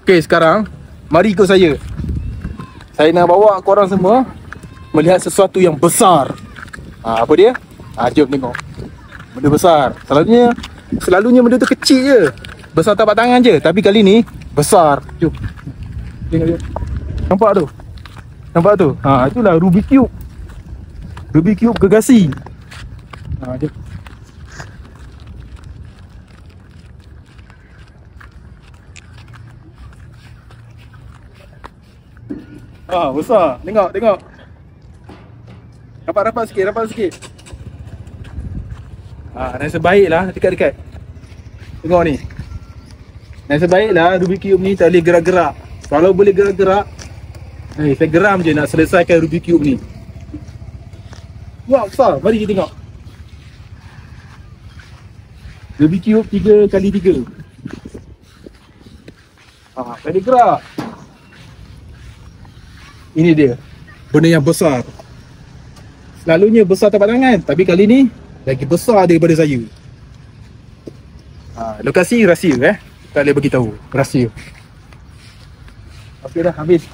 Okey, sekarang mari ikut saya. Saya nak bawa korang semua melihat sesuatu yang besar. Apa dia? Jom tengok. Benda besar. Selalunya benda tu kecil je, besar tapak tangan je. Tapi kali ni besar. Jom tengok je. Nampak tu? Nampak tu? Itulah Rubik's Cube. Rubik's Cube gergasi. Jom. Besar. Tengok. Rapat sikit. Nasib baiklah dekat-dekat. Tengok ni. Nasib baiklah Rubik's Cube ni tak boleh gerak-gerak. Kalau boleh gerak-gerak, saya geram je nak selesaikan Rubik's Cube ni. Wah, besar. Mari kita tengok. Rubik's Cube 3x3. Tak boleh gerak. Ini dia, benda yang besar. Selalunya besar tapak tangan, tapi kali ni lagi besar daripada saya. Lokasi rahsia, tak boleh beritahu. Rahsia. Okey dah, habis.